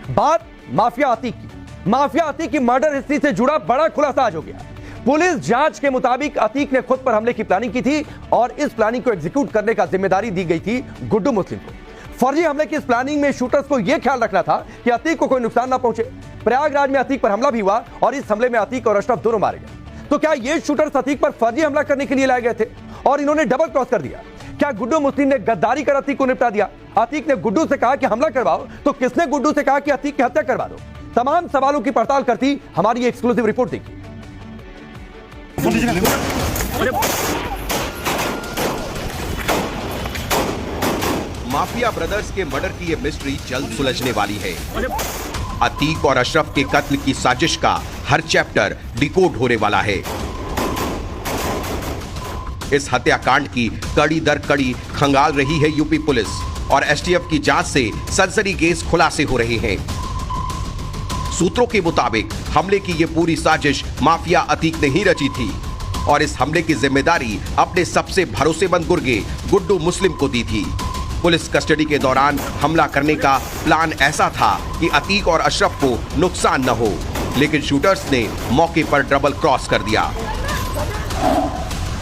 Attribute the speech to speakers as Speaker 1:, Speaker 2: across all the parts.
Speaker 1: बात माफिया अतीक की। माफिया अतीक की मर्डर हिस्ट्री से जुड़ा बड़ा खुलासा आज हो गया। पुलिस जांच के मुताबिक अतीक ने खुद पर हमले की प्लानिंग की थी और इस प्लानिंग को एग्जीक्यूट करने का जिम्मेदारी दी गई थी गुड्डू मुस्लिम को। फर्जी हमले की इस प्लानिंग में शूटर्स को यह ख्याल रखना था कि अतीक को कोई नुकसान ना पहुंचे। प्रयागराज में अतीक पर हमला भी हुआ और इस हमले में अतीक और अशरफ दोनों मारे गए। तो क्या ये शूटर्स अतीक पर फर्जी हमला करने के लिए लाए गए थे और इन्होंने डबल क्रॉस कर दिया? क्या गुड्डू मुस्लिम ने गद्दारी कर अतीक को निपटा दिया? अतीक ने गुड्डू से कहा कि हमला करवाओ, तो किसने गुड्डू से कहा कि अतीक की हत्या करवा दो? तमाम सवालों की पड़ताल करती हमारी एक्सक्लूसिव रिपोर्ट देखिए।
Speaker 2: माफिया ब्रदर्स के मर्डर की ये मिस्ट्री जल्द सुलझने वाली है। अतीक और अशरफ के कत्ल की साजिश का हर चैप्टर डिकोड होने वाला है। इस हत्याकांड की कड़ी दर कड़ी खंगाल रही है यूपी पुलिस और एसटीएफ की जांच से सनसनीखेज खुलासे हो रहे हैं। सूत्रों के मुताबिक हमले की ये पूरी साजिश माफिया अतीक ने ही रची थी और इस हमले की जिम्मेदारी अपने सबसे भरोसेमंद गुर्गे गुड्डू मुस्लिम को दी थी। पुलिस कस्टडी के दौरान हमला करने का प्लान ऐसा था कि अतीक और अशरफ को नुकसान न हो, लेकिन शूटर्स ने मौके पर डबल क्रॉस कर दिया।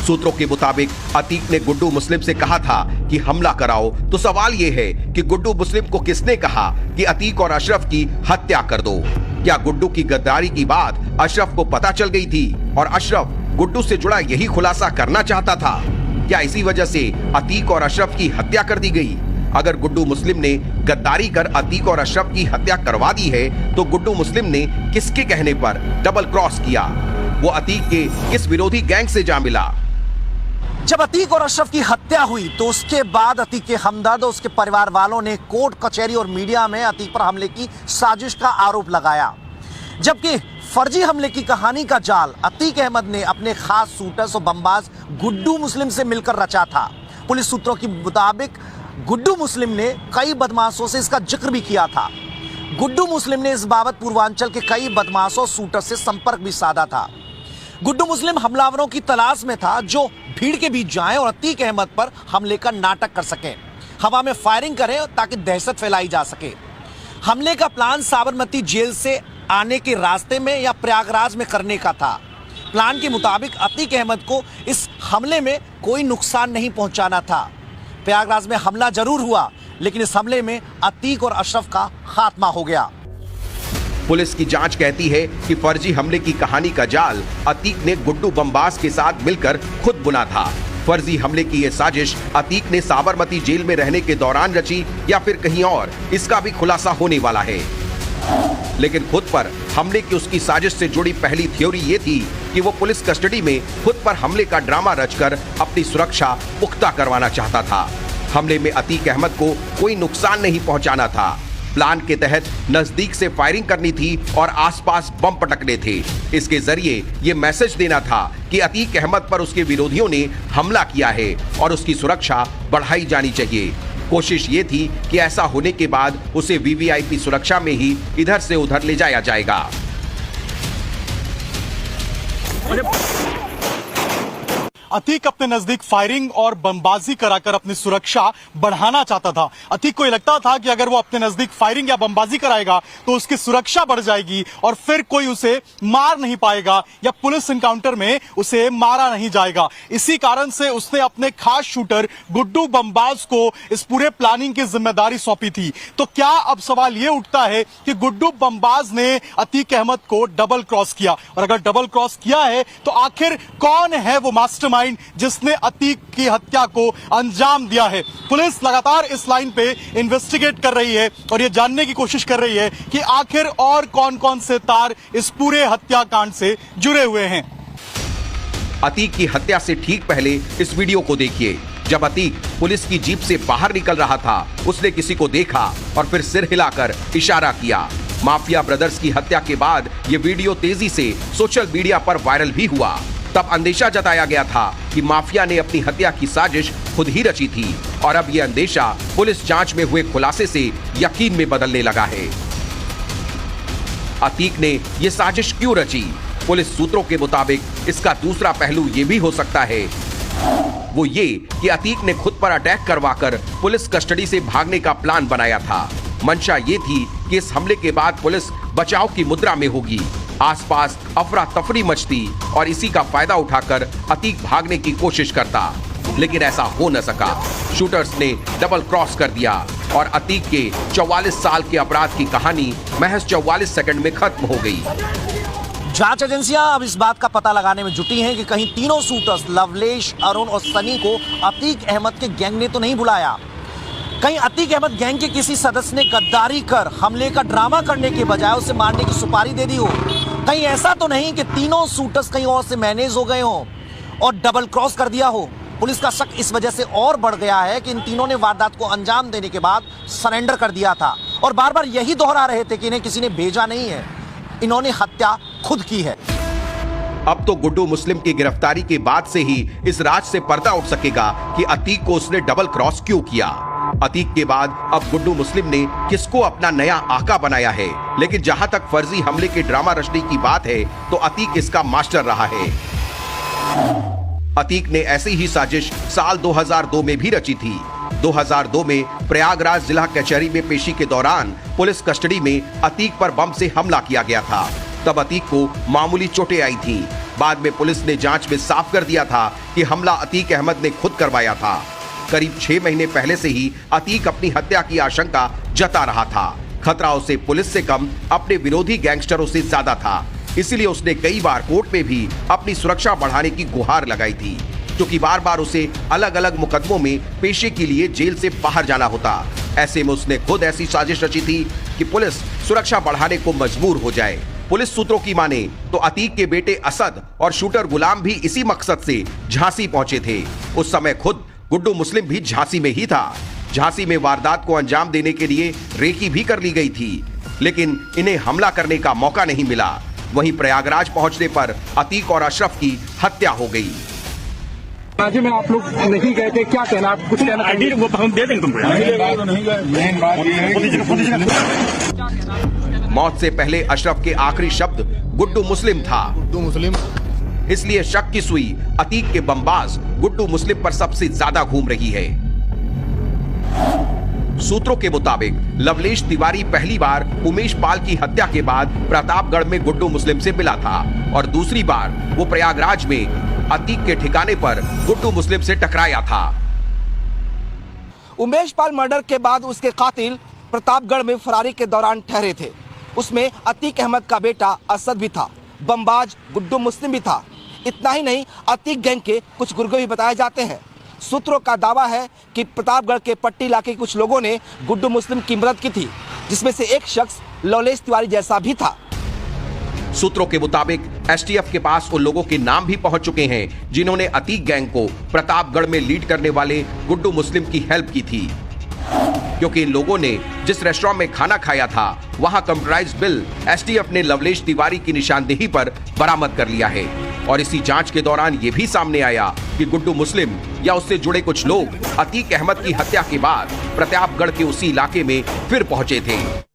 Speaker 2: सूत्रों के मुताबिक अतीक ने गुड्डू मुस्लिम से कहा था कि हमला कराओ, तो सवाल यह है कि गुड्डू मुस्लिम को किसने कहा कि अतीक और अशरफ की हत्या कर दो? क्या गुड्डू की गद्दारी की बात अशरफ को पता चल गई थी और अशरफ गुड्डू से जुड़ा यही खुलासा करना चाहता था? क्या इसी वजह से अतीक और अशरफ की हत्या कर दी गई? अगर गुड्डू मुस्लिम ने गद्दारी कर अतीक और अशरफ की हत्या करवा दी है, तो गुड्डू मुस्लिम ने किसके कहने पर डबल क्रॉस किया? वो अतीक के किस विरोधी गैंग से जा मिला?
Speaker 3: जब अतीक और अशरफ की हत्या हुई तो उसके बाद अतीक के हमदर्द और उसके परिवार वालों ने कोर्ट कचहरी और मीडिया में अतीक पर हमले की साजिश का आरोप लगाया, जबकि फर्जी हमले की कहानी का जाल अतीक अहमद ने अपने खास शूटर्स और बमबाज गुड्डू मुस्लिम से मिलकर रचा था। पुलिस सूत्रों के मुताबिक गुड्डू मुस्लिम ने कई बदमाशों से इसका जिक्र भी किया था। गुड्डू मुस्लिम ने इस बाबत पूर्वांचल के कई बदमाशों और शूटर से संपर्क भी साधा था। गुड्डू मुस्लिम हमलावरों की तलाश में था जो भीड़ के बीच जाएं और अतीक अहमद पर हमले का नाटक कर सकें, हवा में फायरिंग करें ताकि दहशत फैलाई जा सके। हमले का प्लान साबरमती जेल से आने के रास्ते में या प्रयागराज में करने का था। प्लान के मुताबिक अतीक अहमद को इस हमले में कोई नुकसान नहीं पहुंचाना था। प्रयागराज में हमला जरूर हुआ, लेकिन इस हमले में अतीक और अशरफ का खात्मा हो गया।
Speaker 2: पुलिस की जांच कहती है कि फर्जी हमले की कहानी का जाल अतीक ने गुड्डू बमबाज के साथ मिलकर खुद बुना था। फर्जी हमले की यह साजिश अतीक ने साबरमती जेल में रहने के दौरान रची या फिर कहीं और, इसका भी खुलासा होने वाला है। लेकिन खुद पर हमले की उसकी साजिश से जुड़ी पहली थ्योरी ये थी कि वो पुलिस कस्टडी में खुद पर हमले का ड्रामा रचकर अपनी सुरक्षा पुख्ता करवाना चाहता था। हमले में अतीक अहमद को कोई नुकसान नहीं पहुंचाना था। प्लान के तहत नजदीक से फायरिंग करनी थी और आसपास बम पटकने थे। इसके जरिए ये मैसेज देना था कि अतीक अहमद पर उसके विरोधियों ने हमला किया है और उसकी सुरक्षा बढ़ाई जानी चाहिए। कोशिश ये थी कि ऐसा होने के बाद उसे वीवीआईपी सुरक्षा में ही इधर से उधर ले जाया जाएगा।
Speaker 4: अतीक अपने नजदीक फायरिंग और बमबाजी कराकर अपनी सुरक्षा बढ़ाना चाहता था। अतीक को लगता था कि अगर वो अपने नजदीक फायरिंग या बमबाजी कराएगा तो उसकी सुरक्षा बढ़ जाएगी और फिर कोई उसे मार नहीं पाएगा या पुलिस एनकाउंटर में उसे मारा नहीं जाएगा। इसी कारण से उसने अपने खास शूटर गुड्डू बमबाज को इस पूरे प्लानिंग की जिम्मेदारी सौंपी थी। तो क्या अब सवाल ये उठता है कि गुड्डू बमबाज ने अतीक अहमद को डबल क्रॉस किया, और अगर डबल क्रॉस किया है तो आखिर कौन है वो मास्टरमाइंड जिसने अतीक की हत्या को अंजाम दिया है? पुलिस लगातार इस लाइन पे इन्वेस्टिगेट कर रही है और ये जानने की कोशिश कर रही है कि आखिर और कौन कौन से तार इस पूरे हत्याकांड से जुड़े हुए हैं।
Speaker 2: अतीक की हत्या से ठीक पहले इस वीडियो को देखिए। जब अतीक पुलिस की जीप से बाहर निकल रहा था, उसने किसी को देखा और फिर सिर हिलाकर इशारा किया। माफिया ब्रदर्स की हत्या के बाद ये वीडियो तेजी से सोशल मीडिया पर वायरल भी हुआ। तब अंदेशा जताया गया था कि माफिया ने अपनी हत्या की साजिश खुद ही रची थी और अब यह अंदेशा पुलिस जांच में हुए खुलासे से यकीन में बदलने लगा है। अतीक ने यह साजिश क्यों रची? पुलिस सूत्रों के मुताबिक इसका दूसरा पहलू यह भी हो सकता है, वो ये कि अतीक ने खुद पर अटैक करवाकर पुलिस कस्टडी से भागने का प्लान बनाया था। मंशा ये थी कि इस हमले के बाद पुलिस बचाव की मुद्रा में होगी। आसपास अफरा तफरी मचती और इसी का फायदा उठाकर अतीक भागने की कोशिश करता, लेकिन ऐसा हो न सका। शूटर्स ने डबल क्रॉस कर दिया और अतीक के 44 साल के अपराध की कहानी महज 44 सेकंड में खत्म हो गई।
Speaker 3: जांच एजेंसियां अब इस बात का पता लगाने में जुटी हैं कि कहीं तीनों शूटर्स लवलेश, अरुण और सनी को अतीक अहमद के गैंग ने तो नहीं बुलाया। कहीं अतीक अहमद गैंग के किसी सदस्य ने गद्दारी कर हमले का ड्रामा करने के बजाय उसे मारने की सुपारी दे दी हो। कहीं ऐसा तो नहीं कि तीनों शूटर्स कहीं और से मैनेज हो गए हों और डबल क्रॉस कर दिया हो। पुलिस का शक इस वजह से और बढ़ गया है कि इन तीनों ने वारदात को अंजाम देने के बाद सरेंडर कर दिया था और बार बार यही दोहरा रहे थे कि इन्हें किसी ने भेजा नहीं है, इन्होंने हत्या खुद की है।
Speaker 2: अब तो गुड्डू मुस्लिम की गिरफ्तारी के बाद से ही इस राज से पर्दा उठ सकेगा कि अतीक को उसने डबल क्रॉस क्यों किया। अतीक के बाद अब गुड्डू मुस्लिम ने किसको अपना नया आका बनाया है, लेकिन जहां तक फर्जी हमले के ड्रामा रचने की बात है तो अतीक इसका मास्टर रहा है। अतीक ने ऐसी ही साजिश साल 2002 में भी रची थी। 2002 में प्रयागराज जिला कचहरी में पेशी के दौरान पुलिस कस्टडी में अतीक पर बम से हमला किया गया था। तब अतीक को मामूली चोटें आई थीं। बाद में पुलिस ने जांच में साफ कर दिया था कि हमला अतीक अहमद ने खुद करवाया था। करीब 6 महीने पहले से ही अतीक अपनी हत्या की आशंका जता रहा था। खतरा उसे पुलिस से कम अपने विरोधी गैंगस्टरों से ज्यादा था। इसलिए उसने कई बार कोर्ट में भी अपनी सुरक्षा बढ़ाने की गुहार लगाई थी, क्योंकि बार बार उसे अलग अलग मुकदमों में पेशी के लिए जेल से बाहर जाना होता। ऐसे में उसने खुद ऐसी साजिश रची थी कि पुलिस सुरक्षा बढ़ाने को मजबूर हो जाए। पुलिस सूत्रों की माने तो अतीक के बेटे असद और शूटर गुलाम भी इसी मकसद से झांसी पहुंचे थे। उस समय खुद गुड्डू मुस्लिम भी झांसी में ही था। झांसी में वारदात को अंजाम देने के लिए रेकी भी कर ली गई थी, लेकिन इन्हें हमला करने का मौका नहीं मिला। वहीं प्रयागराज पहुंचने पर अतीक और अशरफ की हत्या हो गई।
Speaker 5: राज्य में आप लोग नहीं गए थे, क्या कहना, आप कुछ कहना?
Speaker 6: आईडी वो हम दे देंगे तुमको।
Speaker 2: मौत से पहले अशरफ के आखिरी शब्द गुड्डू मुस्लिम था।
Speaker 5: गुड्डू मुस्लिम।
Speaker 2: इसलिए शक की सुई अतीक के बमबाज गुड्डू मुस्लिम पर सबसे ज्यादा घूम रही है। सूत्रों के मुताबिक लवलेश तिवारी पहली बार उमेश पाल की हत्या के बाद प्रतापगढ़ में गुड्डू मुस्लिम से मिला था और दूसरी बार वो प्रयागराज में अतीक के ठिकाने पर गुड्डू मुस्लिम से टकराया था।
Speaker 7: उमेश पाल मर्डर के बाद उसके कातिल प्रतापगढ़ में फरारी के दौरान ठहरे थे। उसमें अतीक अहमद का बेटा असद भी था, बमबाज गुड्डू मुस्लिम भी था। इतना ही नहीं, अतीक गैंग के कुछ गुर्गे भी बताए जाते हैं। सूत्रों का दावा है कि प्रतापगढ़ के पट्टी इलाके के कुछ लोगों ने गुड्डू मुस्लिम की मदद की थी, जिसमें से एक शख्स लवलेश तिवारी जैसा भी था।
Speaker 2: सूत्रों के मुताबिक एसटीएफ के पास उन लोगों के नाम भी पहुंच चुके हैं जिन्होंने अतीक गैंग को प्रतापगढ़ में लीड करने वाले गुड्डू मुस्लिम की हेल्प की थी, क्योंकि इन लोगों ने जिस रेस्टोरेंट में खाना खाया था वहां कंप्यूटराइज्ड बिल एसटीएफ ने लवलेश तिवारी की निशानदेही पर बरामद कर लिया है। और इसी जांच के दौरान यह भी सामने आया कि गुड्डू मुस्लिम या उससे जुड़े कुछ लोग अतीक अहमद की हत्या के बाद प्रतापगढ़ के उसी इलाके में फिर पहुंचे थे।